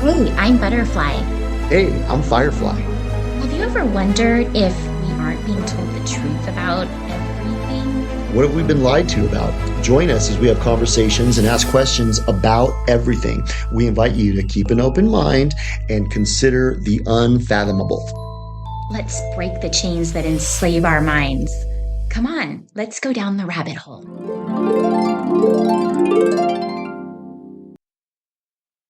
Hey, I'm Butterfly. Hey, I'm Firefly. Have you ever wondered if we aren't being told the truth about everything? What have we been lied to about? Join us as we have conversations and ask questions about everything. We invite you to keep an open mind and consider the unfathomable. Let's break the chains that enslave our minds. Come on, let's go down the rabbit hole.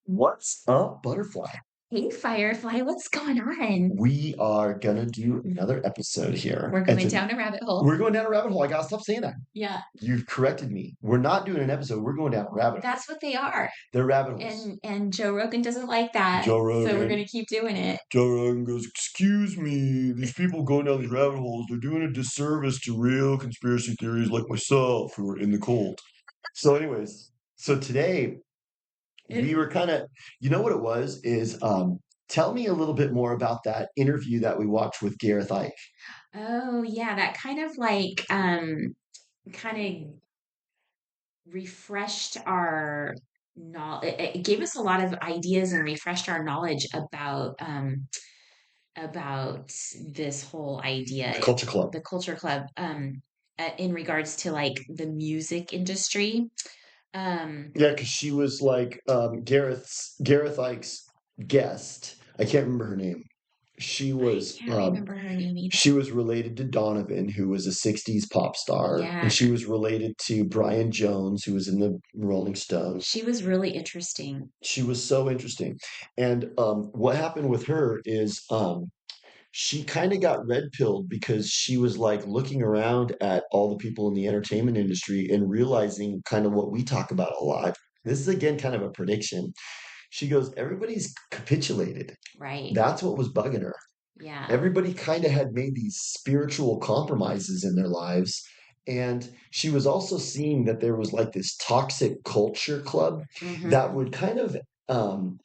What's up, Butterfly? Hey, Firefly, what's going on? We are gonna do another episode here. We're going down a rabbit hole. We're going down a rabbit hole. I gotta stop saying that. Yeah, You've corrected me. We're not doing an episode. We're going down a rabbit hole. that's what they are. They're rabbit holes. And Joe Rogan doesn't like that. Joe So we're Rogan. going to keep doing it. Joe Rogan goes, "Excuse me, these people going down these rabbit holes, they're doing a disservice to real conspiracy theories like myself who are in the cult." So, anyways, so today we were kind of, you know what it was is tell me a little bit more about that interview that we watched with Gareth Ike. Oh, yeah, that kind of kind of refreshed our knowledge. It gave us a lot of ideas and refreshed our knowledge about this whole The idea, Culture Club. the Culture Club, in regards to like the music industry. Yeah, because she was like Gareth Ike's guest. I can't remember her name. She I was can't remember her name either. she was related to Donovan, who was a 60s pop star, Yeah, and she was related to Brian Jones, who was in the Rolling Stones. she was really interesting. She was so interesting. And what happened with her is she kind of got red pilled because she was like looking around at all the people in the entertainment industry and realizing kind of what we talk about a lot. This is again kind of a prediction. She goes, everybody's capitulated. Right. That's what was bugging her. Yeah. Everybody kind of had made these spiritual compromises in their lives. And she was also seeing that there was like this toxic culture club that Hmm. would kind of um,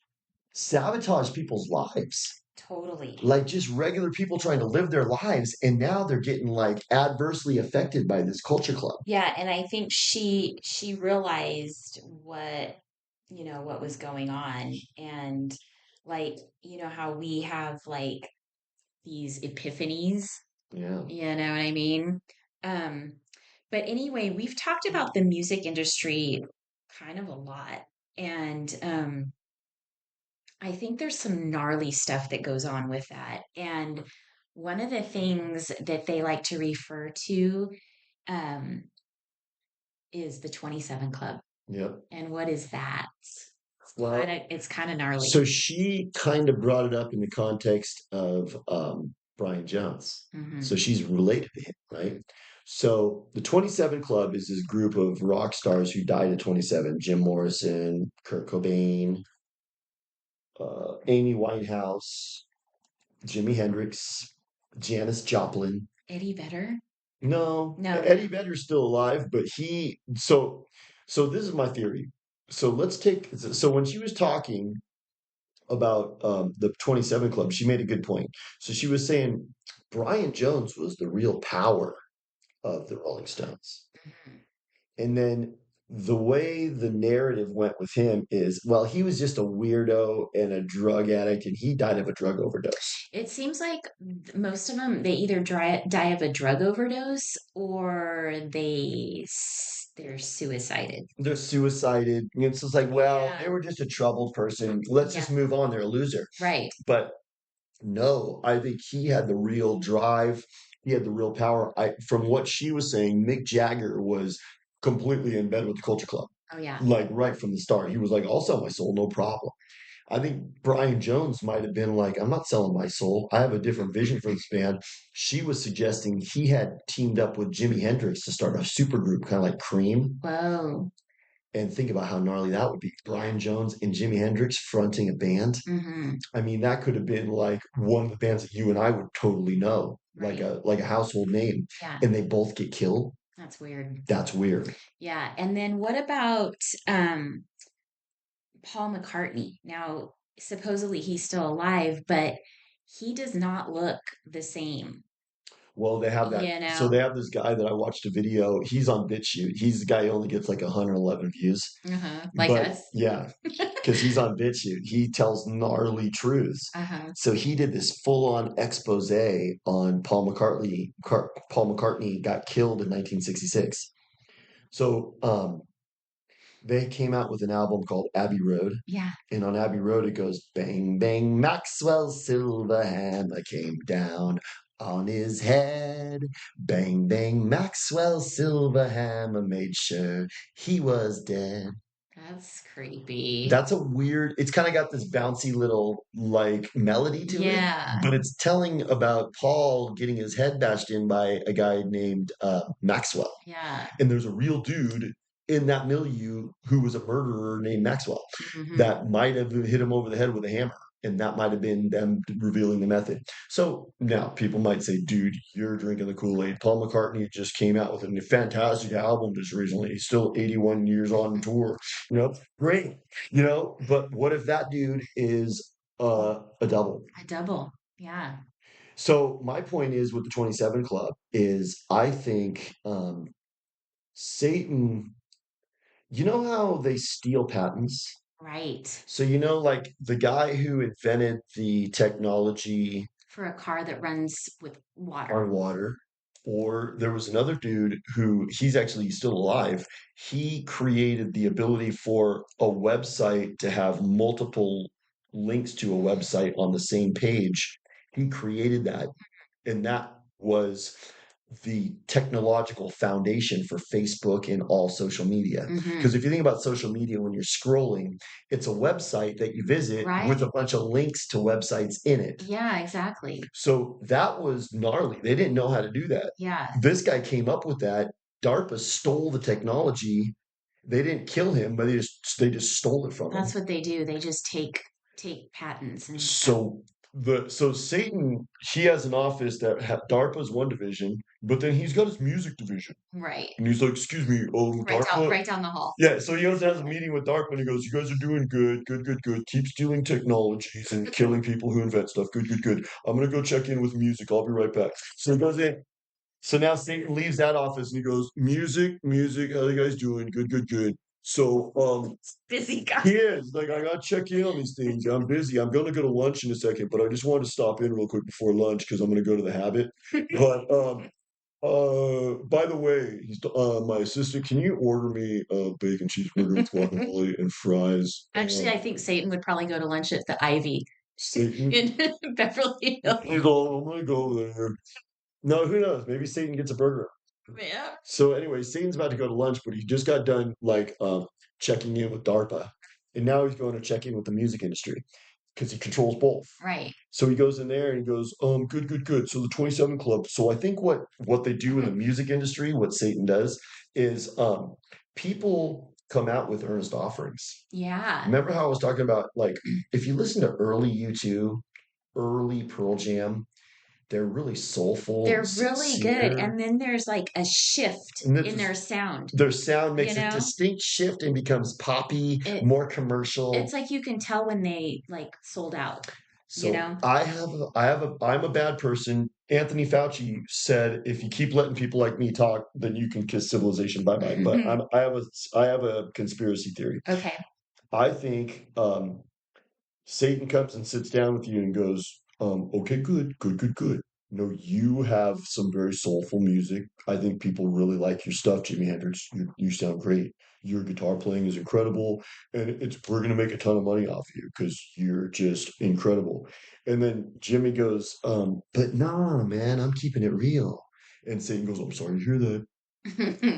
sabotage people's lives. Totally. Like just regular people trying to live their lives. And now they're getting like adversely affected by this culture club. Yeah, and I think she realized what was going on, and like, how we have like these epiphanies, Yeah. you know what I mean? Um, but anyway, we've talked about the music industry kind of a lot, and I think there's some gnarly stuff that goes on with that. And one of the things that they like to refer to um, is the 27 Club. Yep. And what is that? Well, It's kind of gnarly. so she kind of brought it up in the context of Brian Jones. Hmm. So she's related to him, right? So the 27 Club is this group of rock stars who died at 27. Jim Morrison, Kurt Cobain, Amy Winehouse, Jimi Hendrix, Janis Joplin. Eddie Vedder? No, No. Eddie Vedder's still alive, but so this is my theory. So when she was talking about the 27 Club, she made a good point. So she was saying Brian Jones was the real power of the Rolling Stones. Mhm. And then the way the narrative went with him is, well, he was just a weirdo and a drug addict, and he died of a drug overdose. It seems like most of them, they either die of a drug overdose or they're suicided. They're suicided. And it's just like, well, they Yeah. were just a troubled person. Let's Yeah. just move on. They're a loser. Right. But no, I think he had the real drive. He had the real power. From what she was saying, Mick Jagger was completely in bed with the Culture Club, Oh, yeah. like right from the start. He was like, "I'll sell my soul, no problem." I think Brian Jones might have been like, "I'm not selling my soul. I have a different vision for this band." She was suggesting he had teamed up with Jimi Hendrix to start a supergroup, kind of like Cream. Whoa. And think about how gnarly that would be. Yeah. Brian Jones and Jimi Hendrix fronting a band. Hmm. I mean, that could have been like one of the bands that you and I would totally know, Right. like a household name, Yeah. and they both get killed. That's weird. That's weird. Yeah. And then what about um Paul McCartney? Now, supposedly he's still alive, but he does not look the same. Well, they have that. you So know? they have this guy that I watched a video. He's on BitChute. He's the guy who only gets like 111 views. Uh-huh. Like But us. yeah, because he's on BitChute. He tells gnarly truths. Uh-huh. So he did this full-on expose on Paul McCartney. Paul McCartney got killed in 1966. So they came out with an album called Abbey Road. Yeah. And on Abbey Road, it goes bang, bang, Maxwell's silver hammer came down on his head. Bang, bang, Maxwell's silver hammer made sure he was dead. That's creepy. That's a weird, it's kind of got this bouncy little like melody to it, Yeah. but it's telling about Paul getting his head bashed in by a guy named Maxwell. Yeah. And there's a real dude in that milieu who was a murderer named Maxwell Hmm. that might have hit him over the head with a hammer. And that might have been them revealing the method. So now people might say, dude, you're drinking the Kool-Aid. Paul McCartney just came out with a fantastic album just recently. He's still 81 years on tour. Great. But what if that dude is a double? A double. Yeah. So my point is with the 27 Club is I think Satan, you know how they steal patents? Right. So, like the guy who invented the technology For a car that runs with water. on water, or there was another dude who he's actually still alive. He created the ability for a website to have multiple links to a website on the same page. He created that. And that was the technological foundation for Facebook and all social media. Hmm. Because if you think about social media when you're scrolling, it's a website that you visit with Right. a bunch of links to websites in it. Yeah, exactly. So that was gnarly. They didn't know how to do that. Yeah. This guy came up with that. DARPA stole the technology. They didn't kill him, but they just stole it from him. That's what they do. They just take patents and stuff. So Satan, he has an office that DARPA's one division, but then he's got his music division. Right. And he's like, "Excuse me, DARPA." Right down the hall. Yeah, so he also has a meeting with DARPA and he goes, "You guys are doing good, good, good, good. Keep stealing technologies and killing people who invent stuff. Good, good, good. I'm gonna go check in with music. I'll be right back." So he goes in. So now Satan leaves that office and he goes, "Music, music, how you guys doing? Good, good, good." So Busy guy. he is like, I gotta check in on these things. I'm busy. I'm gonna go to lunch in a second, but I just wanted to stop in real quick before lunch because I'm gonna go to the Habit. But by the way, my assistant, can you order me a bacon cheeseburger with guacamole and fries? Actually, I think Satan would probably go to lunch at the Ivy Satan, in Beverly Hills. he's all, I'm gonna go there. No, who knows? Maybe Satan gets a burger. Yeah. So anyway, Satan's about to go to lunch, but he just got done like checking in with DARPA, and now he's going to check in with the music industry because he controls both. Right. So he goes in there and he goes, good, good, good. So the 27 Club. So I think what they do in the music industry, what Satan does, is people come out with earnest offerings. Yeah. Remember how I was talking about like if you listen to early U2, early Pearl Jam, they're really soulful and They're really good. sincere. And then there's like a shift And in it's their sound, their sound you makes a know? distinct shift and becomes poppy, It more commercial. it's like you can tell when they like sold out, you So know? I'm a bad person. Anthony Fauci said, if you keep letting people like me talk, then you can kiss civilization bye bye. But I have a conspiracy theory. Okay. I think Satan comes and sits down with you and goes, okay, good, good, good, good. You have some very soulful music. I think people really like your stuff, Jimi Hendrix. You sound great. Your guitar playing is incredible, and we're gonna make a ton of money off you because you're just incredible. And then Jimmy goes, but nah, man, I'm keeping it real. And Satan goes, I'm sorry to hear that.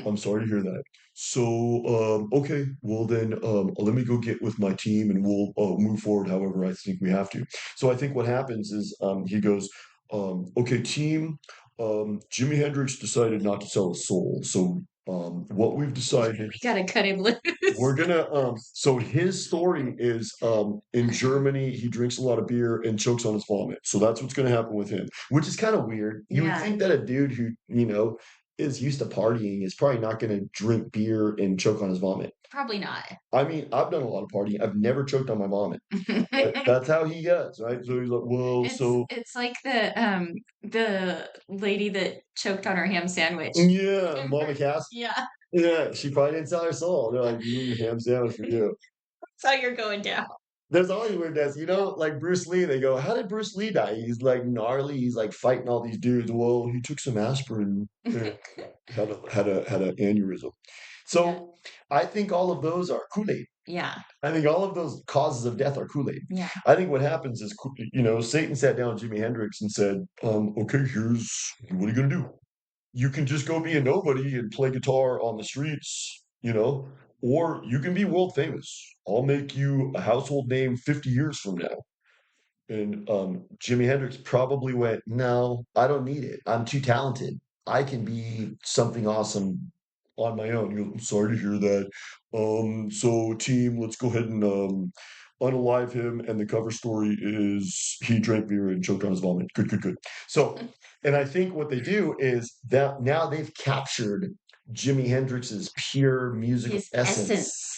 I'm sorry to hear that. So, okay, well then, let me go get with my team and we'll move forward however I think we have to. So I think what happens is he goes, okay, team, Jimi Hendrix decided not to sell his soul. So what we've decided, We gotta cut him loose. we're gonna, so his story is in Germany, he drinks a lot of beer and chokes on his vomit. So that's what's gonna happen with him, which is kind of weird. You would Yeah. think that a dude who, is used to partying is probably not going to drink beer and choke on his vomit. Probably not. I mean, I've done a lot of partying. I've never choked on my vomit. That's how he gets, right? So he's like, well, so It's like the lady that choked on her ham sandwich. yeah, Remember? Mama Cass. Yeah, Yeah, she probably didn't sell her soul. They're like, ham sandwich for you. that's how you're going down. There's always weirdness, like Bruce Lee. They go, "How did Bruce Lee die?" He's like gnarly. He's like fighting all these dudes. Well, he took some aspirin and had a aneurysm. Yeah, So I think all of those are Kool-Aid. yeah, I think all of those causes of death are Kool-Aid. yeah. I think what happens is, Satan sat down with Jimi Hendrix and said, "Okay, here's what are you gonna do? You can just go be a nobody and play guitar on the streets, or you can be world famous. I'll make you a household name 50 years from now." And Jimi Hendrix probably went, "No, I don't need it. I'm too talented. I can be something awesome on my own." He goes, "I'm sorry to hear that. So team, let's go ahead and unalive him." And the cover story is he drank beer and choked on his vomit. Good, good, good. So, and I think what they do is that now they've captured Jimi Hendrix's pure musical His essence. essence.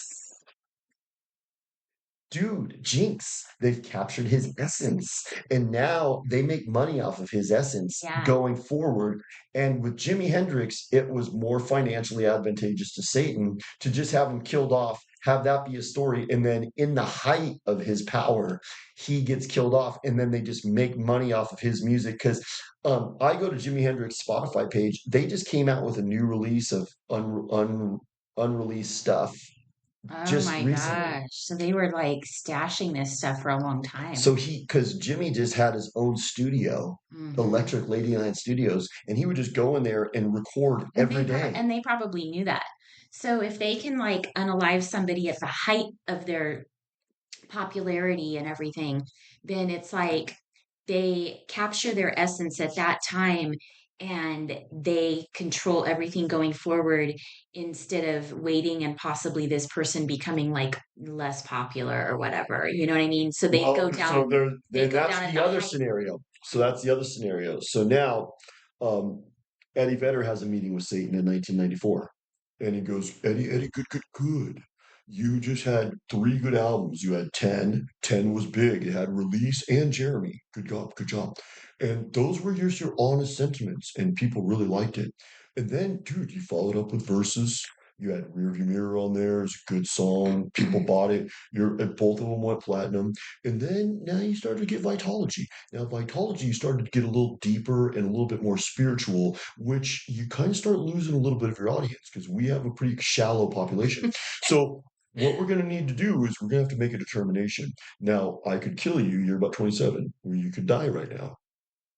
Dude, Jinx, they've captured his essence. And now they make money off of his essence Yeah. going forward. And with Jimi Hendrix, it was more financially advantageous to Satan to just have him killed off, have that be a story. And then in the height of his power, he gets killed off. And then they just make money off of his music. Because I go to Jimi Hendrix Spotify page, they just came out with a new release of unreleased stuff Oh just my recently. gosh. So they were like stashing this stuff for a long time. So because Jimmy just had his own studio, Hmm. Electric Ladyland Studios, and he would just go in there and record every day. And they probably knew that. So if they can like unalive somebody at the height of their popularity and everything, then it's like they capture their essence at that time and they control everything going forward instead of waiting and possibly this person becoming like less popular or whatever. You know what I mean? So Well, so there, they then go that's down at the the other height. scenario. So that's the other scenario. So now, um, Eddie Vedder has a meeting with Satan in 1994, and he goes, Eddie, good, good, good. You just had three good albums. You had 10. 10 was big. It had Release and Jeremy. Good job, good job. And those were just your honest sentiments, and people really liked it. And then, dude, you followed up with Verses. You had Rearview Mirror on there. It's a good song. People bought it. Both of them went platinum. And then now you started to get Vitology. Now, Vitology, you started to get a little deeper and a little bit more spiritual, which you kind of start losing a little bit of your audience because we have a pretty shallow population. So, what we're going to need to do is we're going to have to make a determination. Now, I could kill you. You're about 27, or you could die right now.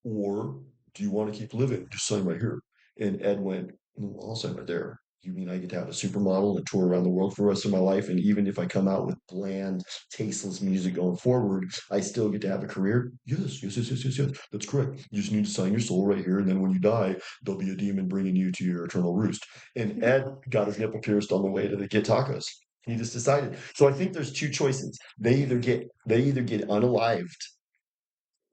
Or do you want to keep living? Just sign right here. And Ed went, I'll sign right there. You mean I get to have a supermodel and tour around the world for the rest of my life? And even if I come out with bland, tasteless music going forward, I still get to have a career? Yes, yes, yes, yes, yes, yes. That's correct. You just need to sign your soul right here. And then when you die, there'll be a demon bringing you to your eternal roost. And Ed got his nipple pierced on the way to the Get Tacos. He just decided. So I think there's two choices. They either get unalived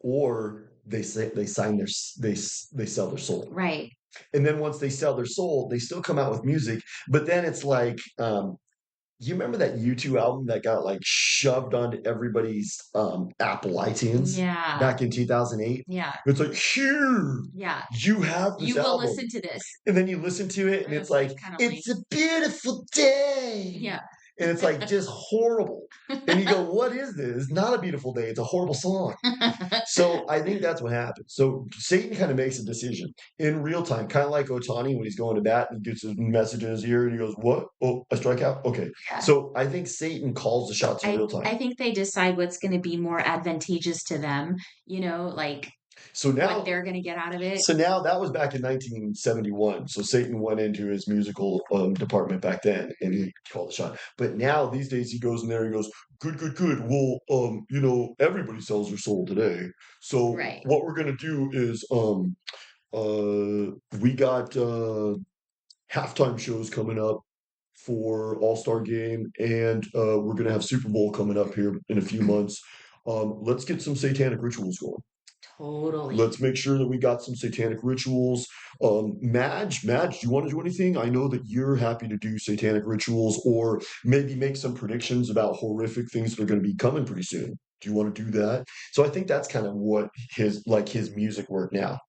or they say they sign they sell their soul. Right. And then once they sell their soul, they still come out with music, but then it's like you remember that U2 album that got like shoved onto everybody's Apple iTunes Yeah. back in 2008? Yeah. It's like, here, Yeah. you have this You will album. listen to this. And then you listen to it and And it's it's like, like kind of lame. it's a beautiful day. Yeah. And it's like just horrible. And you go, what is this? It's not a beautiful day. It's a horrible song. So I think that's what happens. So Satan kind of makes a decision in real time, kind of like Otani when he's going to bat and gets his message in his ear and he goes, "What? Oh, a strikeout? Okay." Yeah. So I think Satan calls the shots in real time. I think they decide what's going to be more advantageous to them, like So what now they're going to get out of it. So now that was back in 1971. So Satan went into his musical department back then and Mhm. he called the shot. But now these days he goes in there and goes, good, good, good. Well, everybody sells their soul today. So Right. what we're gonna do is we got halftime shows coming up for All-Star Game and we're gonna have Super Bowl coming up here in a few months. Let's get some satanic rituals going. Totally. Let's make sure that we got some satanic rituals. Madge, do you want to do anything? I know that you're happy to do satanic rituals or maybe make some predictions about horrific things that are going to be coming pretty soon. Do you want to do that? So I think that's kind of what his music work now.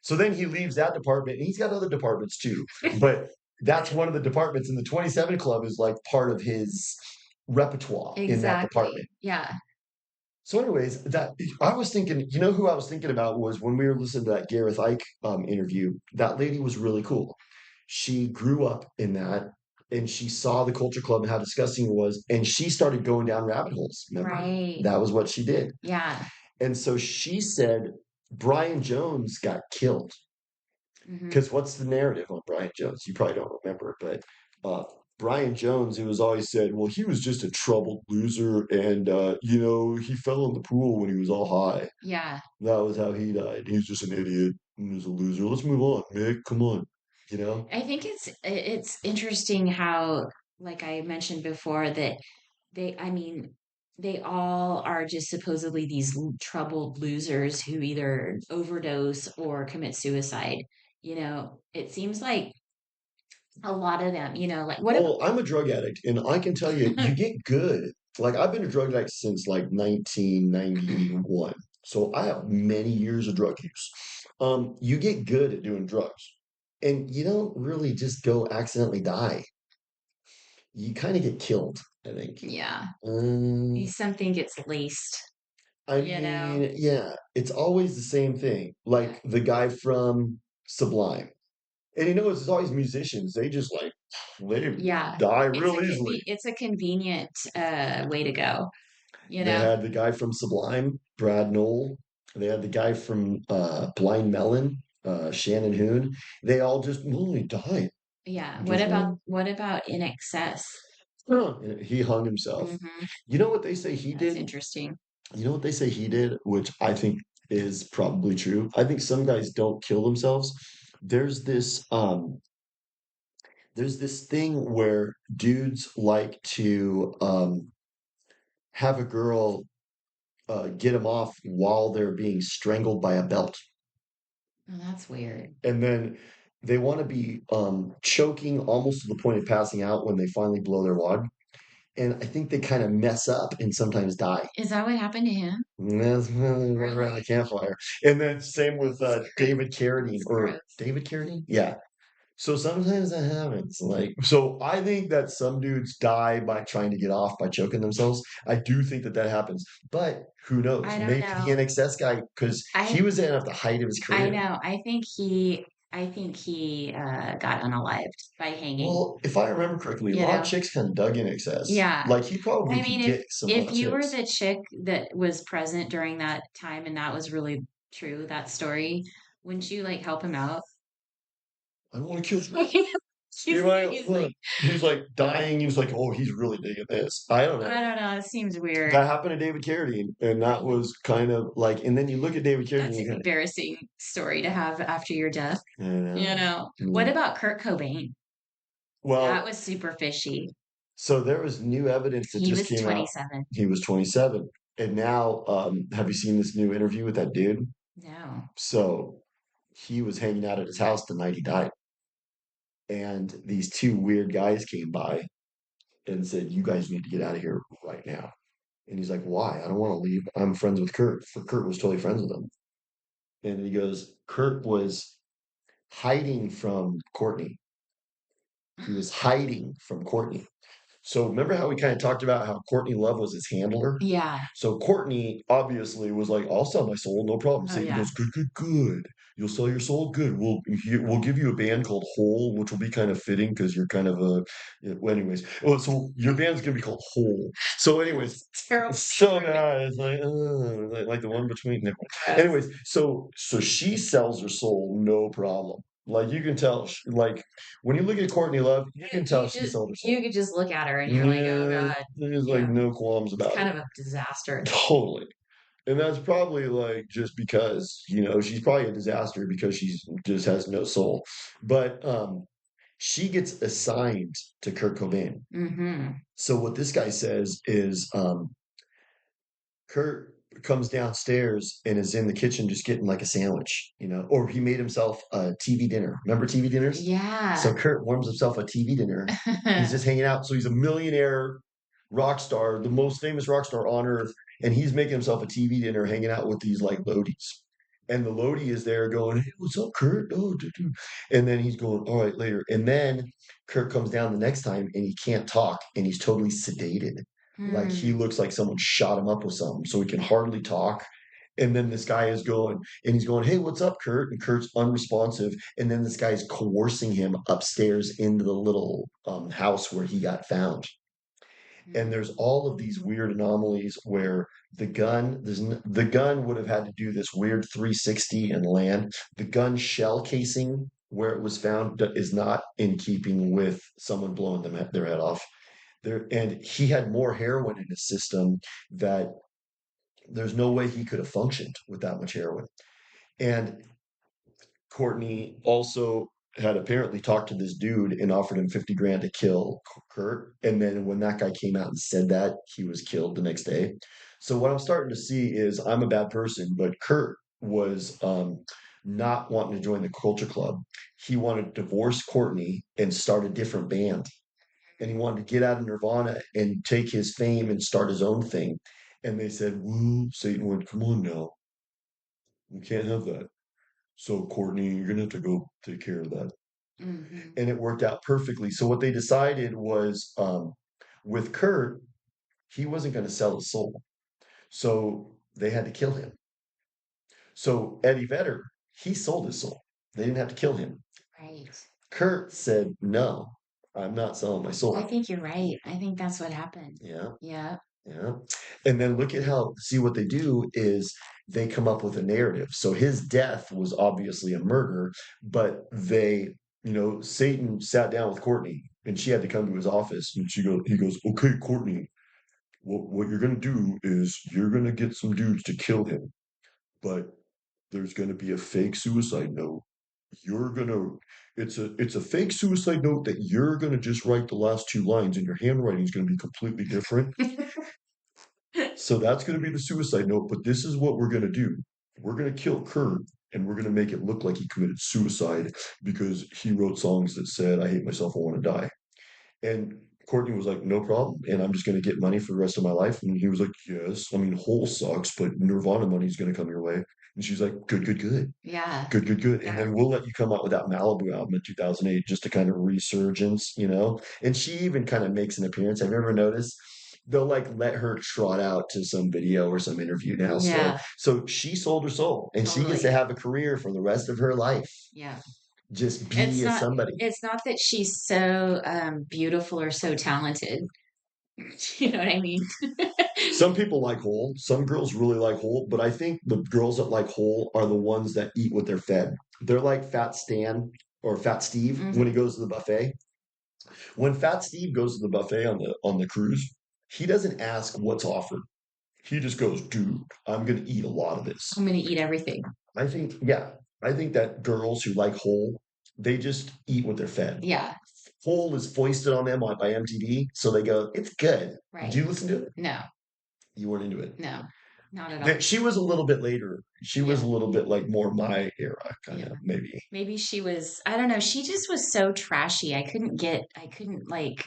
So then he leaves that department and he's got other departments too. But that's one of the departments, and the 27 Club is like part of his repertoire in that department. Exactly. Yeah. So, anyways, that I was thinking, you know, who I was thinking about was when we were listening to that Gareth Ike interview. That lady was really cool. She grew up in that, and she saw the Culture Club and how disgusting it was, and she started going down rabbit holes. Remember, Right. that was what she did. Yeah. And so she said Brian Jones got killed. Hmm. Because what's the narrative on Brian Jones? You probably don't remember, but uh, Brian Jones, it was always said, well, he was just a troubled loser, and he fell in the pool when he was all high. Yeah. That was how he died. He was just an idiot. He was a loser. Let's move on, Mick. Come on, you know. I think it's interesting how, like I mentioned before, that I mean, they all are just supposedly these troubled losers who either overdose or commit suicide. It seems like a lot of them, like what Well, I'm a drug addict, and I can tell you, you get good. Like I've been a drug addict since like 1991, so I have many years of drug use. You get good at doing drugs, and you don't really just go accidentally die. You kind of get killed, I think. yeah, Um, something gets laced, I you know? mean, yeah, it's always the same thing. Yeah. Like the guy from Sublime, and it's always musicians. They just like they Yeah. die real easily. It's a convenient way to go, you They know? had the guy from Sublime, Brad Knoll. They had the guy from Blind Melon, Shannon Hoon. They all just only died. Yeah. Just one. What about in excess? And he hung himself. Hmm. You know what they say he That's did? interesting. You know what they say he did, which I think is probably true. I think some guys don't kill themselves. There's this um there's this thing where dudes like to have a girl get them off while they're being strangled by a belt. Oh, that's weird. And then they want to be choking almost to the point of passing out when they finally blow their wad. And I think they kind of mess up and sometimes die. Is that what happened to him? And that's right around the Really? campfire. And then same with That's David Carradine that's or gross. David Carradine. Yeah. So sometimes that happens. Like, so I think that some dudes die by trying to get off by choking themselves. I do think that that happens, but who knows? I don't Maybe know. the NXS guy, because he I was in at the height of his I career. know. I think he got unalived by hanging, Well, if I remember correctly, a you lot of know? chicks kind of dug in excess. Yeah. Like he probably I could mean, get some if hot you were chicks. the chick that was present during that time and that was really true, that story, wouldn't you like help him out? I don't want to kill you. He's he's like, He's like dying. He was like, oh, he's really digging this. I don't know. I don't know, it seems weird. That happened to David Carradine, and that was kind of like. And then you look at David Carradine, That's and an you kind embarrassing story to have after your death. of, you know, What mm. about Kurt Cobain? That Well, was super fishy. so there was new evidence that He just was came out. 27. He was 27, and now, have you seen this new interview with that dude? No. So he was hanging out at his house the night he died, and these two weird guys came by and said, "You guys need to get out of here right now." And he's like, "Why? I don't want to leave. I'm friends with Kurt." For Kurt was totally friends with him. And he goes, "Kurt was hiding from Courtney. He was hiding from Courtney." So remember how we kind of talked about how Courtney Love was his handler? Yeah. So Courtney obviously was like, "I'll sell my soul, no problem." Oh, Satan yeah. goes, "Good, good, good. You'll sell your soul, good. We'll give you a band called Hole, which will be kind of fitting because you're kind of a yeah, well, anyways. Well, so your band's gonna be called Hole. So, anyways, Terrible. so bad. It's like, like the one between. Never mind. Gross. Anyways, so she sells her soul, no problem. Like you can tell, like when you look at Courtney Love, you can tell she sold her You soul. could just look at her and you're like, oh Yeah, God, there's you like know, no qualms it's about kind it. of a disaster. Totally. And that's probably like just because, she's probably a disaster because she's just has no soul. But she gets assigned to Kurt Cobain. Hmm. So what this guy says is Kurt comes downstairs and is in the kitchen just getting like a sandwich, or he made himself a TV dinner. Remember TV dinners? Yeah. So Kurt warms himself a TV dinner. He's just hanging out. So he's a millionaire rock star, the most famous rock star on earth, and he's making himself a TV dinner, hanging out with these like Lodies. And the Lodi is there going, "Hey, what's up, Kurt? Oh, and then he's going, all right, later." And then Kurt comes down the next time and he can't talk and he's totally sedated. Like he Hmm. looks like someone shot him up with something, so he can hardly talk. And then this guy is going, and he's going, "Hey, what's up, Kurt?" And Kurt's unresponsive. And then this guy's coercing him upstairs into the little house where he got found. And there's all of these weird anomalies where the gun would have had to do this weird 360 and land. The gun shell casing where it was found is not in keeping with someone blowing their head off. And he had more heroin in his system that there's no way he could have functioned with that much heroin. And Courtney also had apparently talked to this dude and offered him 50 grand to kill Kurt. And then when that guy came out and said that, he was killed the next day. So what I'm starting to see is I'm a bad person, but Kurt was not wanting to join the culture club. He wanted to divorce Courtney and start a different band. And he wanted to get out of Nirvana and take his fame and start his own thing. And they said, "Woo," Satan went, "Come on now. We can't have that. So, Courtney, you're gonna have to go take care of that." Hmm. And it worked out perfectly. So what they decided was, with Kurt, he wasn't going to sell his soul, so they had to kill him. So Eddie Vedder, he sold his soul. They didn't have to kill him. Right. Kurt said, "No, I'm not selling my I soul." think you're right. I think that's what happened. Yeah, Yeah. yeah. And then look at how, see what they do is they come up with a narrative. So his death was obviously a murder, but Satan sat down with Courtney and she had to come to his office and he goes, "Okay, Courtney, what you're going to do is you're going to get some dudes to kill him, but there's going to be a fake suicide note. You're going to, it's a fake suicide note that you're going to just write the last two lines and your handwriting is going to be completely different. So that's going to be the suicide note. But this is what we're going to do. We're going to kill Kurt and we're going to make it look like he committed suicide because he wrote songs that said, 'I hate myself, I want to die.'" And Courtney was like, "No problem. And I'm just going to get money for the rest of my life." And he was like, "Yes. I mean, Hole sucks, but Nirvana money is going to come your way." And she's like, "Good, good, good. Yeah. Good, good, good. And Yeah. then we'll let you come out with that Malibu album in 2008, just to kind of resurgence, you know?" And she even kind of makes an appearance. Have you ever noticed? They'll like let her trot out to some video or some interview now. So, Yeah. so she sold her soul and she gets to Totally. have a career for the rest of her life. Yeah. Just It's be a not somebody. it's not that she's so beautiful or so talented. You know what I mean? Some people like Hole. Some girls really like Hole, but I think the girls that like Hole are the ones that eat what they're fed. They're like Fat Stan or Fat Steve when he Hmm. goes to the buffet. When Fat Steve goes to the buffet on the cruise, he doesn't ask what's offered. He just goes, "Dude, I'm gonna eat a lot of I'm this." gonna eat everything. Yeah, I think that girls who like Hole, they just eat what they're fed. Yeah. Hole is foisted on them by MTV, so they go, "It's good." Did Right. you listen to it? No. You weren't into it. No. Not at all. That she was a little bit later. She was Yeah. a little bit like more my era, kind Yeah. of maybe. Maybe she was, I don't know, she just was so trashy. I couldn't like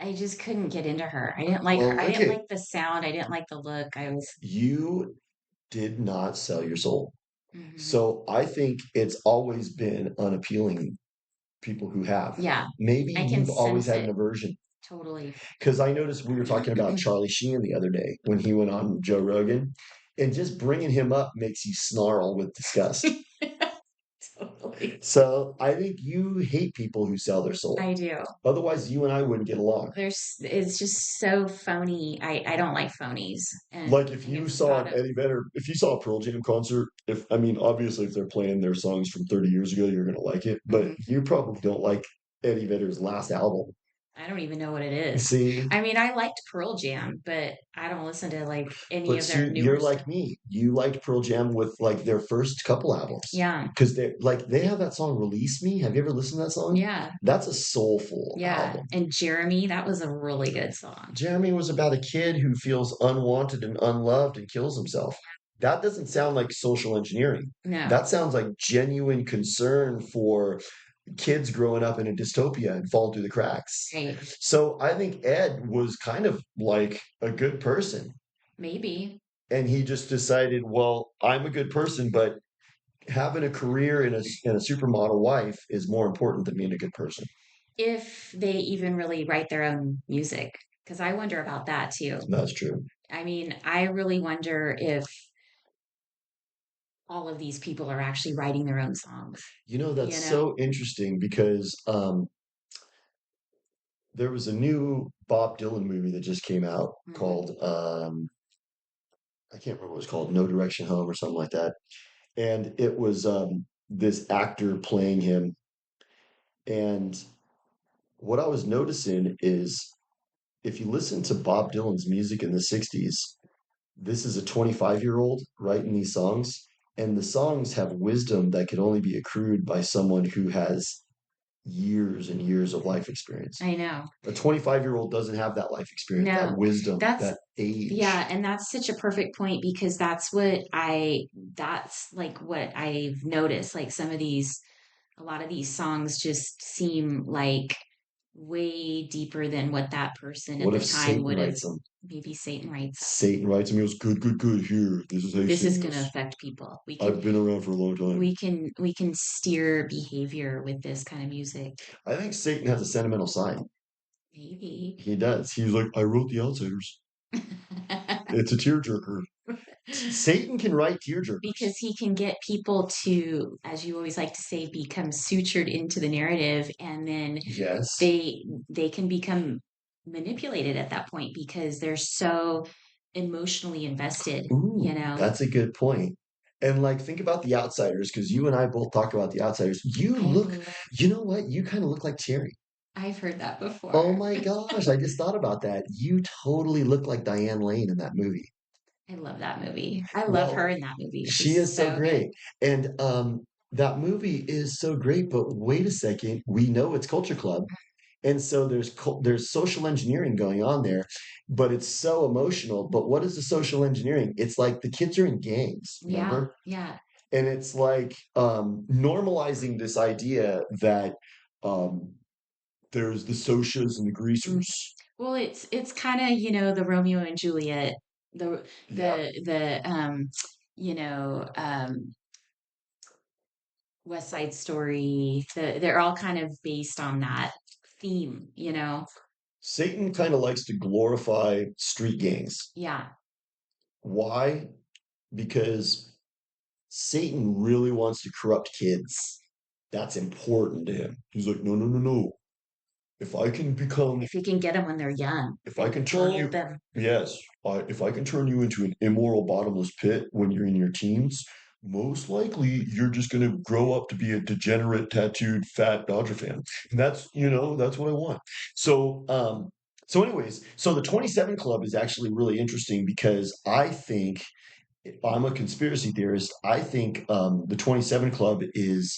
I just couldn't get into her. I didn't like her. Well, I didn't okay, like the sound. I didn't like the look. I was, you did not sell your soul. mhm. So I think it's always been unappealing people who have. Yeah, Maybe I can you've always sense had an it aversion. totally. Because I noticed we were talking about Charlie Sheen the other day when he went on Joe Rogan, and just bringing him up makes you snarl with disgust. Totally. So I think you hate people who sell their soul. I do. Otherwise, you and I wouldn't get along. It's just so phony. I don't like phonies. And Like if you you've saw got an to, Eddie Vedder, if you saw a Pearl Jam concert, if I mean, obviously, if they're playing their songs from 30 years ago, you're gonna like it. But mhm. you probably don't like Eddie Vedder's last album. I don't even know what it is. See? I mean, I liked Pearl Jam, but I don't listen to like any But of their see, newer you're stuff. like me. You liked Pearl Jam with like their first couple albums. Yeah. Because they have that song Release Me. Have you ever listened to that song? Yeah. That's a soulful Yeah. album. And Jeremy, that was a really good song. Jeremy was about a kid who feels unwanted and unloved and kills himself. That doesn't sound like social engineering. No. That sounds like genuine concern for kids growing up in a dystopia and falling through the cracks. Right. So I think Ed was kind of like a good person. Maybe And he just decided, well, I'm a good person, but having a career in a supermodel wife is more important than being a good person. if they even really write their own music, because I wonder about that too. That's true. I mean, I really wonder if all of these people are actually writing their own songs, That's you know? so interesting because there was a new Bob Dylan movie that just came out Mhm. called I can't remember what it was called, No Direction Home or something like that. And it was this actor playing him. And what I was noticing is if you listen to Bob Dylan's music in the 60s, this is a 25-year-old writing these songs, and the songs have wisdom that could only be accrued by someone who has years and years of life experience. I know. A 25-year-old doesn't have that life experience, that No, wisdom, that's that age. yeah, and that's such a perfect point because that's like what I've noticed. Like some of these, a lot of these songs just seem like way deeper than what that person at What the if time Satan would have. writes them? Maybe Satan writes them. Satan writes them. He goes, good, good, good. Here, this is how you This is sing going to this. affect people. I've been around for a long time. We can steer behavior with this kind of music. I think Satan has a sentimental side. Maybe. He does. He's like, I wrote The Outsiders. It's a tearjerker. Satan can write tearjerkers. Because he can get people to, as you always like to say, become sutured into the narrative, and then Yes. they they can become manipulated at that point because they're so emotionally invested, you Ooh, know. that's a good point. And like, think about The Outsiders, because you and I both talk about The Outsiders. I love, You know what? You kind of look like Cherry. I've heard that Oh before. my gosh, I just thought about that. You totally look like Diane Lane in that movie. I love that movie. I love her Well, in that movie. she She's is so so good. great. And that movie is so great, but wait a second, we know it's Culture Club. And so there's social engineering going on there, but it's so emotional. But what is the social engineering? It's like the kids are in gangs, Yeah, remember? yeah. And it's like normalizing this idea that um, there's the socias and the Mhm. greasers. Well, it's kind of, the Romeo and Juliet, the Yeah. you know, West Side Story. They're all kind of based on that theme, you know. Satan kind of likes to glorify street gangs. Yeah. Why? Because Satan really wants to corrupt kids. That's important to him. He's like, no, no, no, no. If I can become If you can get them when they're young if I and can turn mold you, them. yes, if I can turn you into an immoral bottomless pit when you're in your teens, most likely you're just going to grow up to be a degenerate, tattooed, fat Dodger fan. And that's what I want. So, anyways, so the 27 Club is actually really interesting because I think I'm a conspiracy theorist. I think the 27 Club is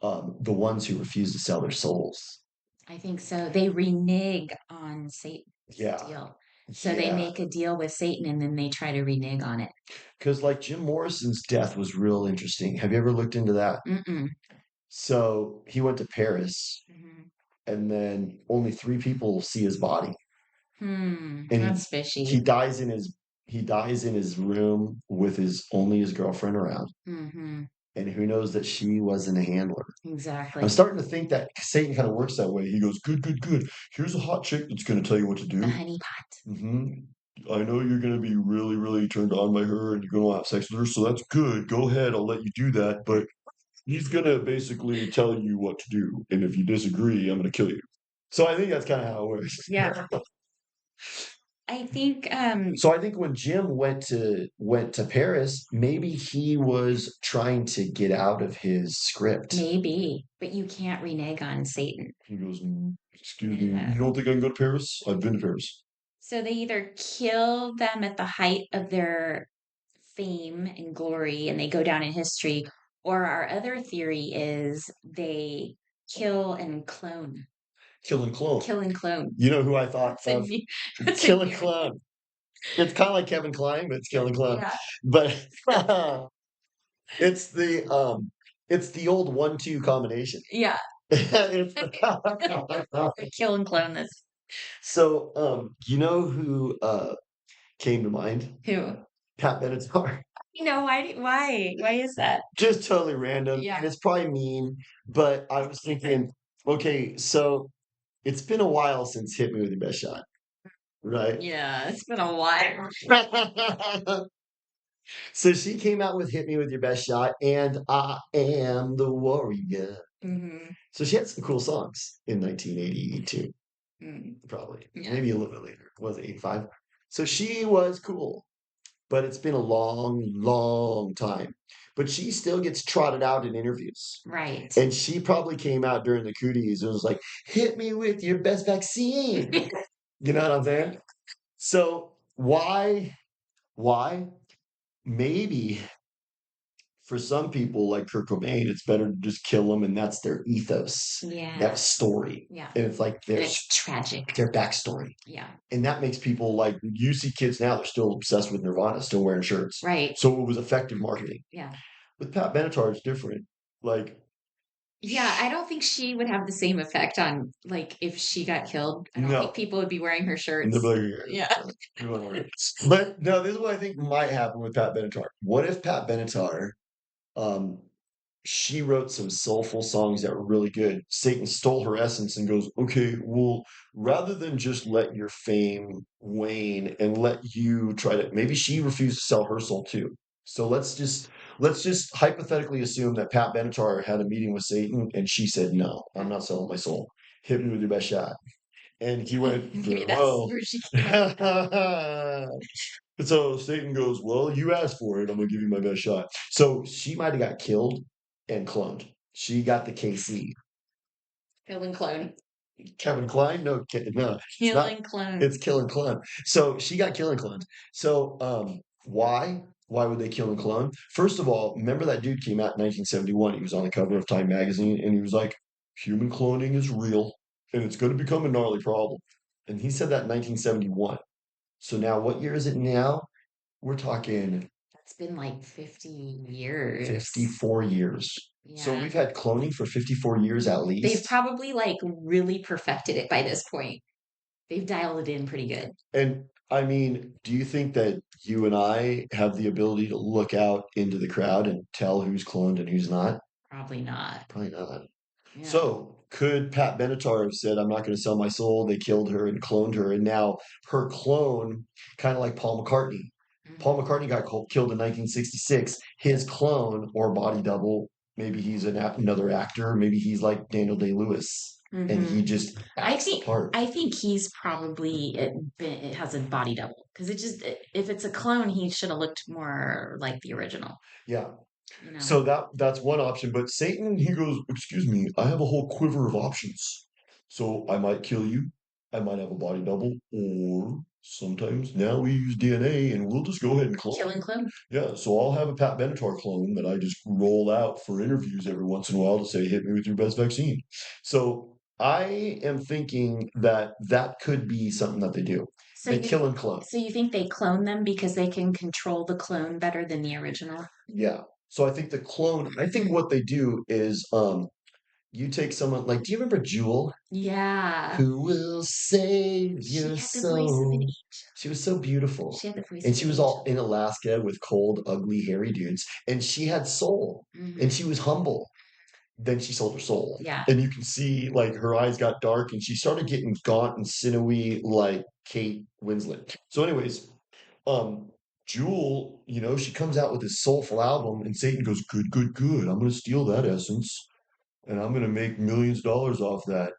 the ones who refuse to sell their souls. I think so. They renege on Satan's Yeah. deal. So they Yeah. make a deal with Satan and then they try to renege on it. Because like Jim Morrison's death was real interesting. Have you ever looked into that? Mm-mm. So he went to Paris, Hmm. and then only three people see his body, and That's he fishy. dies in his room with his girlfriend around, Hmm. and who knows that she wasn't a handler. I'm Exactly. starting to think that Satan kind of works that way. He goes, good, good, good. Here's a hot chick that's going to tell you what to The do. honey pot. hmm I know you're going to be really, really turned on by her, and you're going to have sex with her, so that's good. Go ahead, I'll let you do that, but he's gonna basically tell you what to do, and if you disagree, I'm gonna kill you. So I think that's kind of how it works. Yeah. I think So I think when Jim went to Paris, maybe he was trying to get out of his script. maybe, but you can't renege on Satan. He goes, "Mm, excuse me, Yeah. you don't think I can go to Paris? I've been to Paris. So they either kill them at the height of their fame and glory and they go down in history, or our other theory is they kill and clone. Kill and clone. Kill and clone. You know who I thought That's a of? new, that's a Kill and new, clone. It's kind of like Kevin Kline, but it's Kill and clone. yeah, But it's the um it's the old 1-2 combination. yeah. It's Kill and clone this. so you know who came to mind? Who? Pat Benatar. Why is that? Just totally random, Yeah. and it's probably mean, but I was thinking, okay, so it's been a while since Hit Me With Your Best Shot, right? Yeah, it's been a while. So she came out with Hit Me With Your Best Shot and I Am the Warrior. Hmm. So she had some cool songs in 1982, Mm, probably. yeah. Maybe a little bit later. Was it 85? So she was cool, but it's been a long, long time. But she still gets trotted out in interviews. Right. And she probably came out during the cooties and was like, hit me with your best vaccine. You know what I'm saying? So why? Why? Maybe for some people like Kurt Cobain, it's better to just kill them, and that's their ethos, Yeah. that story. Yeah. And it's like And it's tragic. their backstory. Yeah. And that makes people like you see kids now, they're still obsessed with Nirvana, still wearing shirts. Right. So it was effective marketing. Yeah. With Pat Benatar, it's different. Like, Yeah, I don't think she would have the same effect on like if she got killed. I don't think no. people would be wearing her And they'll shirts. be like, Yeah. but no, this is what I think might happen with Pat Benatar. What if Pat Benatar um, she wrote some soulful songs that were really good. Satan stole her essence and goes, okay, well, rather than just let your fame wane and let you try to, maybe she refused to sell her soul too. So let's just hypothetically assume that Pat Benatar had a meeting with Satan and she said, no, I'm not selling my soul. Hit me with your best shot. And he went, Maybe very that's well. where she came up with that. So Satan goes, well, you asked for it. I'm gonna give you my best shot. So she might have got killed and cloned. She got the KC. Kill and clone. Kevin Klein? No, no, it's Kill not. and clone. It's kill and clone. So she got kill and cloned. So why? Why would they kill and clone? First of all, remember that dude came out in 1971. He was on the cover of Time magazine, and he was like, "Human cloning is real, and it's going to become a gnarly problem." And he said that in 1971. So now, what year is it now? We're talking That's been like 50 years. 54 years. So Yeah. we've had cloning for 54 years at They've least. probably like really perfected it by this point. They've dialed it in pretty good. And I mean, do you think that you and I have the ability to look out into the crowd and tell who's cloned and who's not? Probably not. Probably not. Yeah. So could Pat Benatar have said, I'm not going to sell my soul? They killed her and cloned her. And now her clone, kind of like Paul McCartney. Paul Mhm. McCartney got killed in 1966. His clone or body double, maybe he's another actor, maybe he's like Daniel Day-Lewis, and he Mhm. just I acts the think part. I think he's probably it has a body double because if it's a clone, he should have looked more like the original. Yeah. You know. So that's one option. But Satan, he goes, excuse me, I have a whole quiver of options. So I might kill you. I might have a body double, or sometimes now we use DNA and we'll just go ahead and Kill clone. and clone. Yeah, so I'll have a Pat Benatar clone that I just roll out for interviews every once in a while to say, hit me with your best vaccine. So I am thinking that that could be something that they do. So They you kill and clone. so you think they clone them because they can control the clone better than the original? Yeah. So I think the clone, I think what they do is you take someone like, do you remember Jewel? Yeah. Who will save She your had the voice of an soul? angel. She was so beautiful. She had the voice And of she an was all angel. in Alaska with cold, ugly, hairy dudes. And she had soul. And Hmm. she was humble. Then she sold her soul. Yeah. And you can see like her eyes got dark and she started getting gaunt and sinewy like Kate Winslet. So, anyways, um, Jewel, she comes out with this soulful album, and Satan goes, good, good, good. I'm gonna steal that essence and I'm gonna make millions of dollars off that,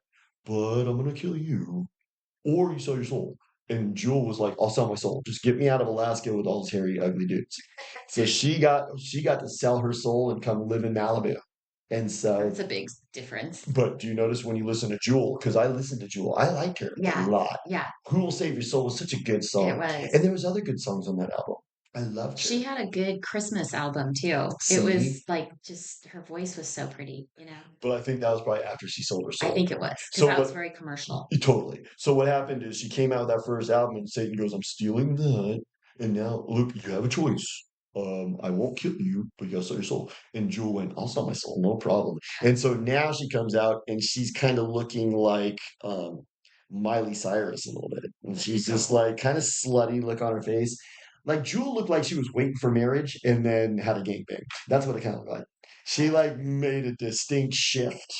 but I'm gonna kill you, or you sell your soul. And Jewel was like, "I'll sell my soul. Just get me out of Alaska with all those hairy, ugly dudes." So she got to sell her soul and come live in Malibu. And That's so, a big difference. but do you notice when you listen to Jewel? Because I listened to Jewel, I liked her a Yeah. lot. Yeah. "Who Will Save Your Soul" was such a good It song, was. and there was other good songs on that album. I loved She her. had a good Christmas album too. It was See, like just her voice was so pretty, you know. but I think that was probably after she sold her I soul. think it was because So that was what? very commercial. Totally. So what happened is she came out with that first album, and Satan goes, "I'm stealing that, and now look, you have a choice. I won't kill you, but you gotta sell your soul." And Jewel went, "I'll sell my soul, no problem." And so now she comes out, and she's kind of looking like Miley Cyrus a little bit, and she's just like kind of slutty look on her face. Like Jewel looked like she was waiting for marriage and then had a gangbang. That's what it kind of looked like. She like made a distinct shift,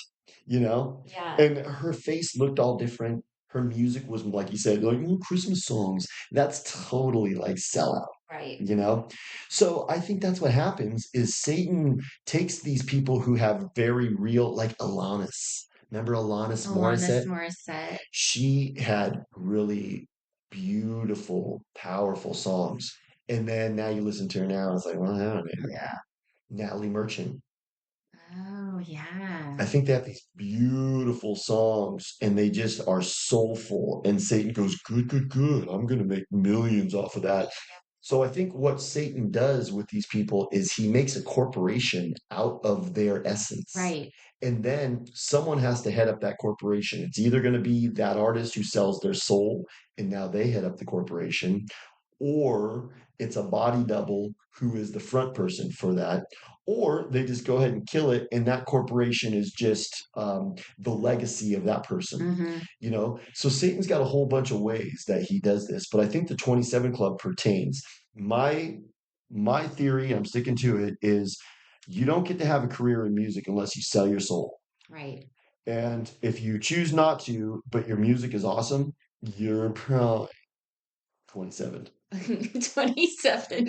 you know? Yeah. And her face looked all different. Her music was, like you said, like Christmas songs. That's totally like sellout, Right. you know? So I think that's what happens is Satan takes these people who have very real, like Alanis. Remember Alanis Alanis Morissette? Morissette. She had really beautiful, powerful songs. And then now you listen to her now, it's like, well, I don't know. Yeah. Natalie Merchant. Oh, yeah. I think they have these beautiful songs and they just are soulful. And Satan goes, "Good, good, good. I'm going to make millions off of that." So I think what Satan does with these people is he makes a corporation out of their essence. Right. And then someone has to head up that corporation. It's either going to be that artist who sells their soul and now they head up the corporation, or it's a body double who is the front person for that, or they just go ahead and kill it, and that corporation is just the legacy of that person. Hmm. So Satan's got a whole bunch of ways that he does this, but I think the 27 Club pertains. My theory, I'm sticking to it, is you don't get to have a career in music unless you sell your soul. Right. And if you choose not to, but your music is awesome, you're probably 27. 27.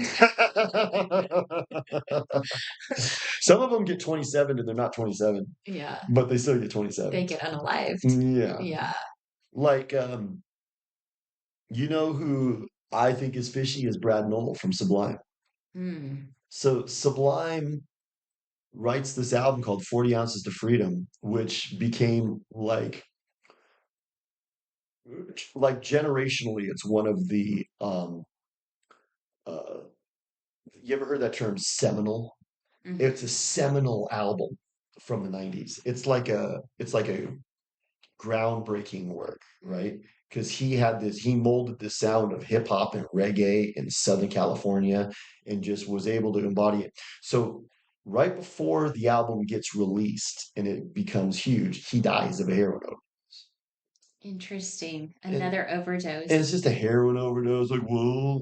Some of them get 27 and they're not 27, Yeah. but they still get 27. They get unalived. Yeah. Yeah. Like, who I think is fishy is Brad Knoll from Sublime. Hmm. So Sublime writes this album called 40 Ounces to Freedom, which became like generationally, it's one of the uh you ever heard that term seminal? It's a Hmm. seminal album from the 90s. It's like a groundbreaking work, right? Because he molded the sound of hip hop and reggae in Southern California and just was able to embody it. So right before the album gets released and it becomes huge, he dies of a heroin overdose. Interesting. And, Another and overdose. it's just a heroin overdose. Like, well,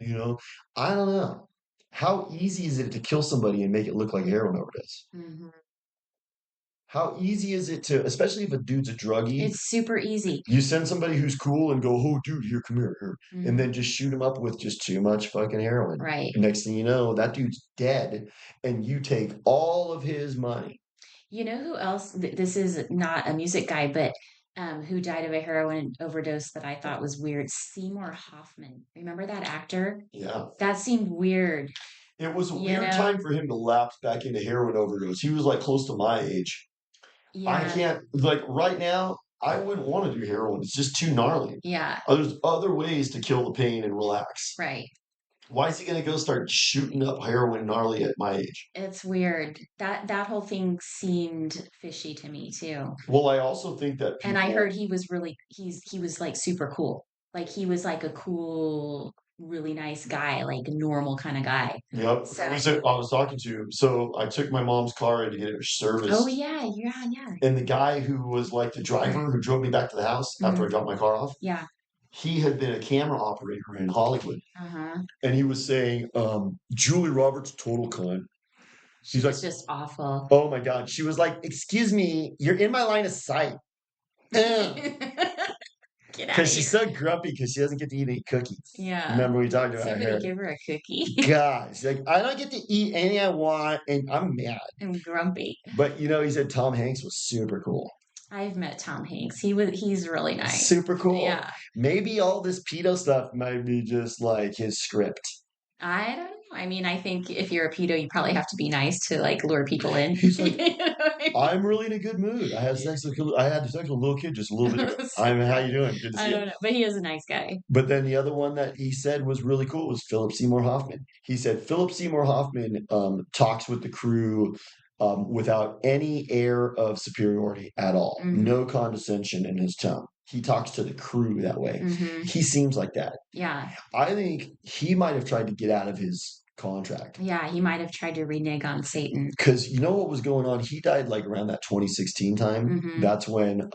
I don't know. How easy is it to kill somebody and make it look like a heroin overdose? Hmm. How easy is it to, especially if a dude's a druggie, It's super easy. you send somebody who's cool and go, "Oh, dude, here, come here," and Hmm. then just shoot him up with just too much fucking heroin. Right. Next thing you know, that dude's dead, and you take all of his money. You know who else? This is not a music guy, but who died of a heroin overdose that I thought was weird? Seymour Hoffman. Remember that actor? Yeah. That seemed weird, It was a you weird know? time for him to lapse back into heroin overdose. He was like close to my age. I Yeah. can't, like right now, I wouldn't want to do heroin. It's just too gnarly. Yeah. There's other ways to kill the pain and relax. Right. Why is he going to go start shooting up heroin gnarly at my age? It's weird. That whole thing seemed fishy to me too. Well, I also think that And I people, heard he was like super cool. Like he was like a cool, really nice guy, like a normal kind of guy. yep, So, who was it I was talking to? So I took my mom's car in to get it oh serviced. yeah, yeah, yeah. And the guy who was like the driver who drove me back to the house after I Hmm. dropped my car off, Yeah. he had been a camera operator in Hollywood. Uh-huh. And he was saying, Julie Roberts, total cunt. She He's like, was just awful. "Oh my God." She was like, "Excuse me, you're in my line of sight." Get out Because of she's here. so grumpy because she doesn't get to eat any cookies. Yeah. Remember we talked about Somebody her? give her a cookie. God, she's like, "I don't get to eat any I want, and I'm mad." I'm grumpy. But he said Tom Hanks was super cool. I've met Tom Hanks. He's really nice. Super cool. Yeah. Maybe all this pedo stuff might be just like his script. I don't know. I mean, I think if you're a pedo, you probably have to be nice to like lure people in. He's You like, know what I I'm really in a good mood. I had sex with a little kid just a little bit ago. mean? I'm how you Right. doing? Good to I see you. don't know, but he is a nice guy. But then the other one that he said was really cool was Philip Seymour Hoffman. He said Philip Seymour Hoffman talks with the crew without any air of superiority at all, Hmm. no condescension in his tone. He talks to the crew that way. Hmm. He seems like that. Yeah. I think he might have tried to get out of his contract Yeah. He might have tried to renege on Satan. because you know what was going on? He died like around that 2016 time. Hmm. That's when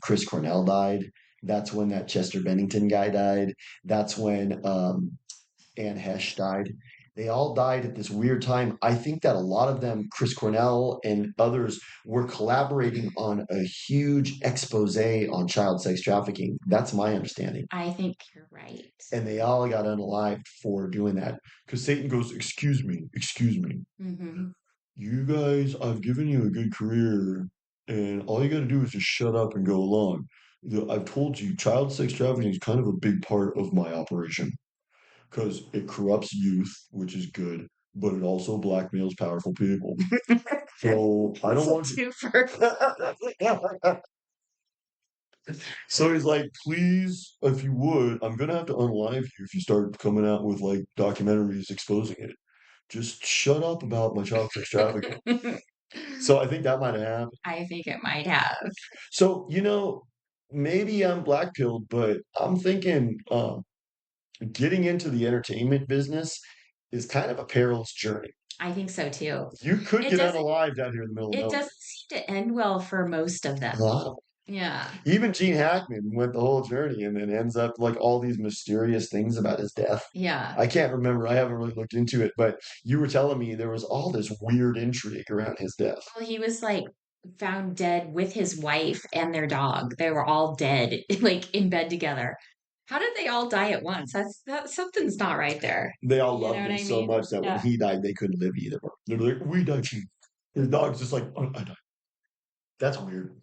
Chris Cornell died. That's when that Chester Bennington guy died. That's when Anne Hesh died. They all died at this weird time. I think that a lot of them, Chris Cornell and others, were collaborating on a huge expose on child sex trafficking. That's my understanding. I think you're right. And they all got unalived for doing that. Because Satan goes, excuse me. Hmm. You guys, I've given you a good career, and all you got to do is just shut up and go along. I've told you, child sex trafficking is kind of a big part of my operation because it corrupts youth, which is good, but it also blackmails powerful people. So I It's don't a want twofer. you. So he's like, please, if you would, I'm gonna have to unlive you if you start coming out with like documentaries exposing it. Just shut up about my child sex trafficking. So I think that might have happened. I think it might have. So, maybe I'm black pilled, but I'm thinking getting into the entertainment business is kind of a perilous journey. I think so too. You could It get doesn't unalived out here in the middle of it nowhere. doesn't seem to end well for most of A them. lot of Yeah. even Gene Hackman went the whole journey and then ends up like all these mysterious things about his death. Yeah. I can't remember. I haven't really looked into it, but you were telling me there was all this weird intrigue around his death. Well, he was like found dead with his wife and their dog. They were all dead, like in bed together. How did they all die at once? That something's not right there. They all You know loved what him I so mean? much that when Yeah. he died, they couldn't live either. They're like, "We died, Gene." His dog's just like, "Oh, I died." That's weird.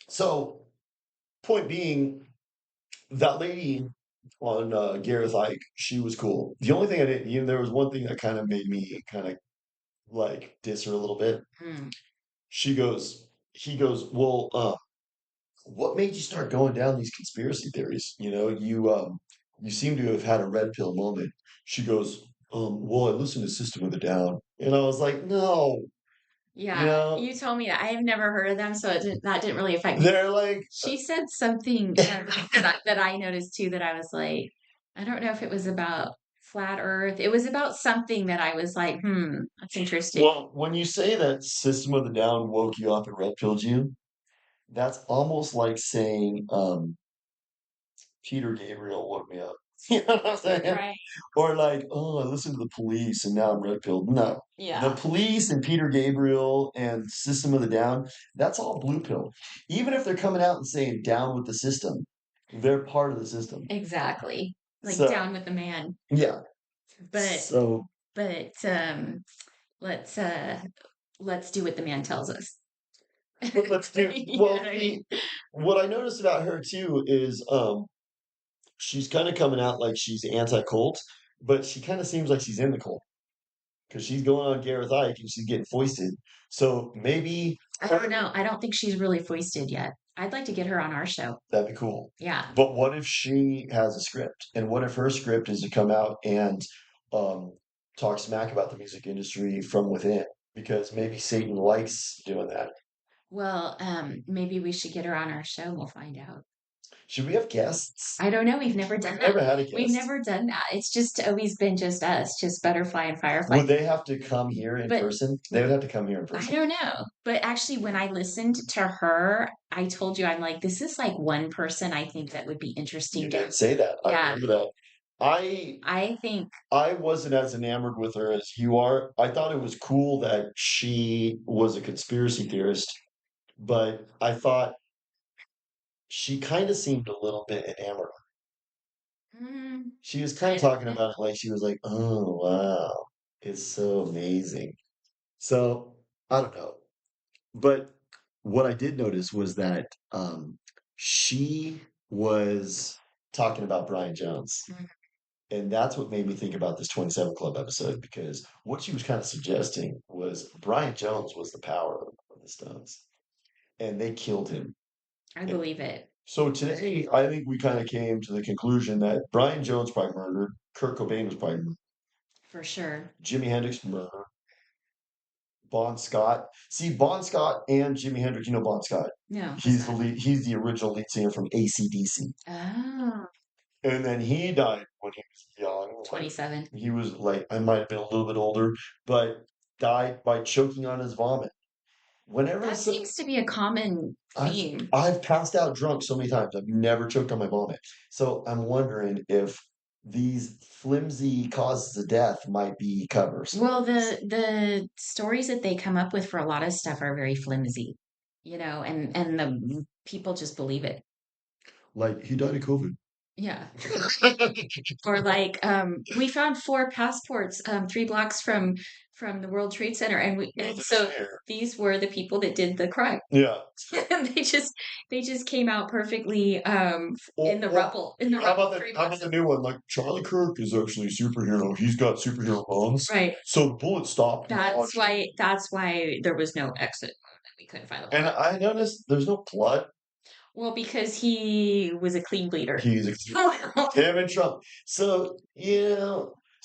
So, point being, that lady on Gareth Ike, she was cool. The only thing I didn't, there was one thing that kind of made me kind of like diss her a little bit. Mm. He goes, well, what made you start going down these conspiracy theories? You seem to have had a red pill moment. She goes, well, I listened to System of a Down, and I was like, no, you Yeah, know, you told me that. I have never heard of them, so that didn't really affect me. they're like, She said something that I noticed too that I was like, I don't know if it was about flat Earth. It was about something that I was like, that's interesting. well, when you say that System of the Down woke you up and red pilled you, that's almost like saying, Peter Gabriel woke me up. You know what I'm saying? Right. Or like, oh, I listened to the Police and now I'm red pilled. No. The Yeah, Police and Peter Gabriel and System of the Down, that's all blue pill. Even if they're coming out and saying down with the system, they're part of the system. exactly. Like So, down with the man. yeah. But So, but let's uh let's do what the man tells us. but let's do, You know well, what I mean? see, what I noticed about her too is she's kind of coming out like she's anti-cult, but she kind of seems like she's in the cult because she's going on Gareth Ike and she's getting foisted. So maybe I don't know. I don't think she's really foisted yet. I'd like to get her on our show. that'd be cool. Yeah. But what if she has a script? And what if her script is to come out and um, talk smack about the music industry from within? Because maybe Satan likes doing that. Well, maybe we should get her on our show and we'll find out. Should we have guests? I don't know. We've never done We've that. never had a We've guest. never done that. It's just always been just us, just Butterfly and Firefly. Would they have to come here in But person? They would have to come here in I person. don't know. But actually, when I listened to her, I told you, I'm like, this is like one person I think that would be You interesting to, did say that. I yeah, remember that. I I think, I wasn't as enamored with her as you are. I thought it was cool that she was a conspiracy theorist, but I thought she kind of seemed a little bit enamored. She was kind of I don't talking know. about it like she was like, "Oh wow, it's so amazing." So I don't know, but what I did notice was that she was talking about Brian Jones. Mhm. And that's what made me think about this 27 Club episode because what she was kind of suggesting was Brian Jones was the power of the Stones and they killed him. I And believe it so today, I think we kind of came to the conclusion that Brian Jones probably murdered, Kurt Cobain was probably murdered, for sure. Jimi Hendrix murdered, Bon Scott. See, Bon Scott and Jimi Hendrix, you know Bon Scott. No, what's He's the that? lead, he's the original lead singer from AC/DC. Oh, And then he died when he was young, like 27. he was like I might have been a little bit older, but died by choking on his vomit. Whenever That so, seems to be a common I've theme. I've passed out drunk so many times. I've never choked on my vomit. So I'm wondering if these flimsy causes of death might be covers. Well, the stories that they come up with for a lot of stuff are very flimsy, and the people just believe it. Like he died of COVID. Yeah. Or like, we found four passports, 3 blocks from the World Trade Center, and so these were the people that did the crime. Yeah. And they just came out perfectly Well, in the well, rubble in the how rubble about the three how blocks. about the new one? Like Charlie Kirk is actually a superhero. He's got superhero bones. Right. So the bullet stopped and lodged. That's why there was no exit. We couldn't find the And blood. I noticed there's no blood. Well, because he was a clean bleeder. He's him and Trump. So,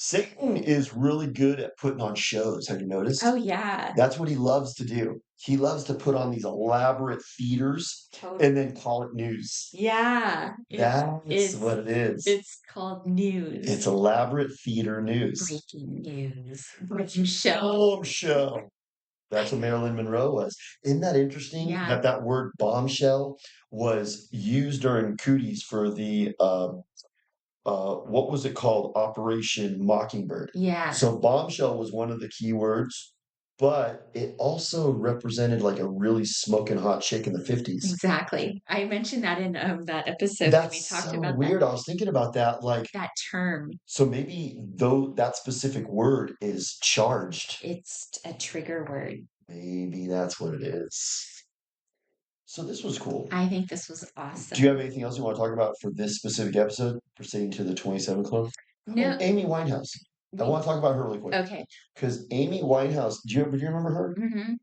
Satan is really good at putting on shows. Have you Oh noticed? yeah, That's what he loves to do. He loves to put on these elaborate theaters totally. and then call it news. Yeah, That's it's what it is. it's called news. It's elaborate theater news. Breaking news. Breaking show. Bombshell. That's what Marilyn Monroe was. Isn't that interesting Yeah. that that word bombshell was used during cooties for the what was it called? Operation Mockingbird. Yeah, So bombshell was one of the key words, but it also represented like a really smoking hot chick in the 50s. exactly. I mentioned that in that episode when we That's talked so about that weird. I was thinking about that. Like, that term. so maybe though that specific word is charged, It's a trigger word. maybe that's what it is. So this was cool. I think this was Do you awesome. have anything else you want to talk about for this specific episode pertaining to the 27 Club? Oh, No, Amy Winehouse. I we want to talk about her really quick okay. because Amy Winehouse, do you remember her? Hmm.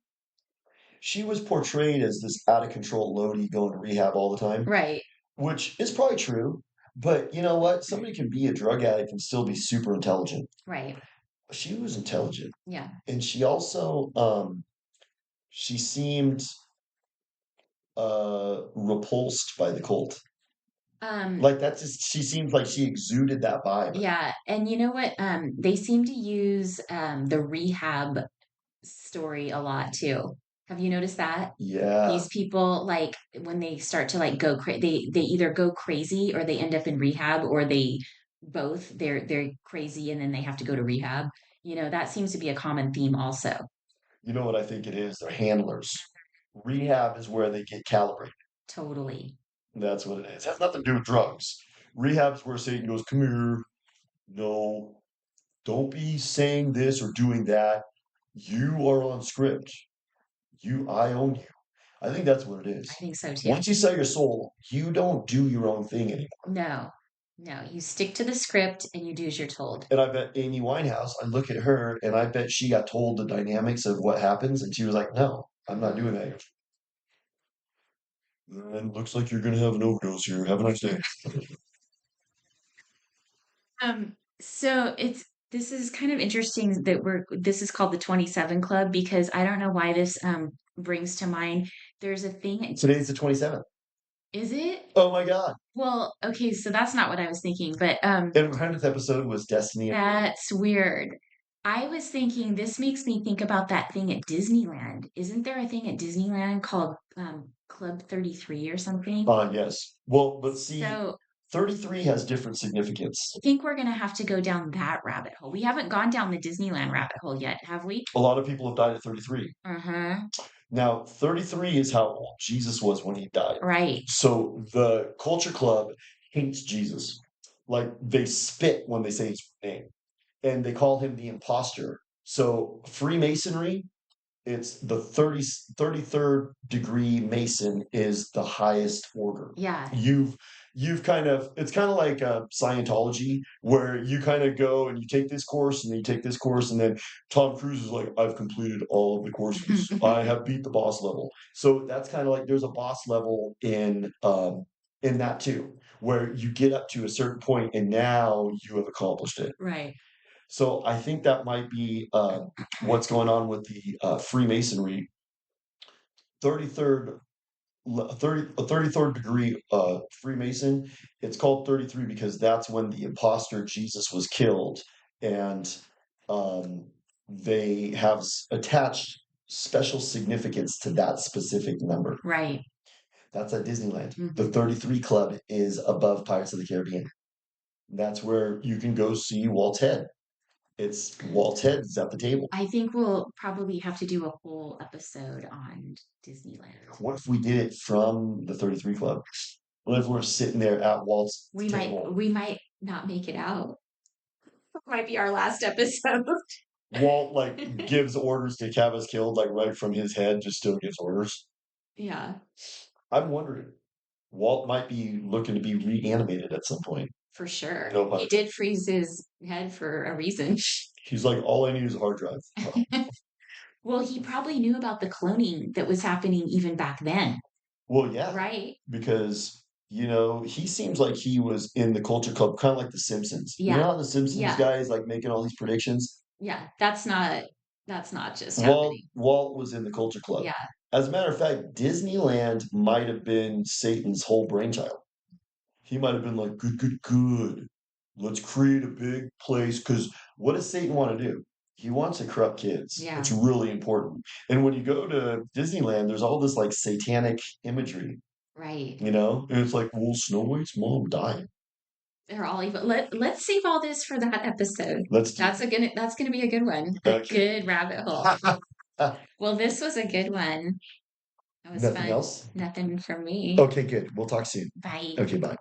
She was portrayed as this out of control Lodi going to rehab all the time, Right, which is probably true. But you know what? Somebody can be a drug addict and still be super intelligent. right. She was intelligent, Yeah. and she also she seemed repulsed by the cult. Um, Like that's just she seemed like she exuded that vibe. yeah, and you know what? They seem to use the rehab story a lot too. Have you noticed that? Yeah. These people, like, when they start to like go they either go crazy or they end up in rehab, or they both they're crazy and then they have to go to rehab. That seems to be a common theme also. You know what I think it is? They're handlers. Rehab is where they get calibrated. Totally. That's what it is. It has nothing to do with drugs. Rehab is where Satan goes, come here. No, don't be saying this or doing that. You are on script. I own you. I think that's what it I is. think so too. Once you sell your soul, you don't do your own thing anymore. No, no, you stick to the script and you do as you're told. And I bet Amy Winehouse, I look at her and I bet she got told the dynamics of what happens, and she was like, no, I'm not Mhm. doing that. And looks like you're gonna have an overdose here. Have a nice day. So this is kind of interesting that this is called the 27 Club, because I don't know why this brings to mind. There's a thing. Today's the 27th. Is it? Oh my God. Well, okay, so that's not what I was thinking, but And 100th episode was Destiny. that's weird. I was thinking this makes me think about that thing at Disneyland. Isn't there a thing at Disneyland called Club 33 or something? Yes. Well, but see, So 33 has different significance. I think we're gonna have to go down that rabbit hole. We haven't gone down the Disneyland rabbit hole yet, have we? A lot of people have died at 33. Uh-huh. Now, 33 is how old Jesus was when he died. Right. So the Culture Club hates Jesus. Like they spit when they say his name, and they call him the imposter. So Freemasonry it's the 33rd degree Mason is the highest order. Yeah. You've you've kind of it's kind of like Scientology where you kind of go and you take this course and then you take this course and then Tom Cruise is like, I've completed all of the courses. I have beat the boss level. So that's kind of like there's a boss level in that too, where you get up to a certain point and now you have accomplished it. Right. So I think that might be what's going on with the Freemasonry. 33rd, 33rd degree Freemason. It's called 33 because that's when the imposter Jesus was killed, and um, they have attached special significance to that specific number. Right. That's at Disneyland. The Hmm. 33 Club is above Pirates of the Caribbean. That's where you can go see Walt's head. It's Walt's head is at the table. I think we'll probably have to do a whole episode on Disneyland. What if we did it from the 33 Club? What if we're sitting there at Walt's table? We might not make it out. Might be our last episode. Walt like gives orders to have us killed, like right from his head, just still gives orders. Yeah, I'm wondering, Walt might be looking to be reanimated at some point. for sure. No pun He did freeze his head for a reason. He's like, all I need is a hard drive. Oh. Well, he probably knew about the cloning that was happening even back then, Well, yeah, right? because he seems like he was in the culture club, kind of like the Simpsons. You know Yeah, how the Simpsons yeah, guys like making all these predictions? yeah. That's not just Walt happening. Walt was in the culture club. Yeah, As a matter of fact, Disneyland might have been Satan's whole brainchild. He might have been like, good, good, good. Let's create a big place. Because what does Satan want to do? He wants to corrupt kids. yeah, It's really important. And when you go to Disneyland, there's all this like satanic imagery, right. And it's like, well, Snow White's mom died. They're all evil. Let's save all this for that episode. Let's do That's gonna be a good one. A that. good rabbit hole. Well, this was a good one. That was Nothing fun. else? Nothing from me. Okay, good. We'll talk soon. Bye. Okay, bye.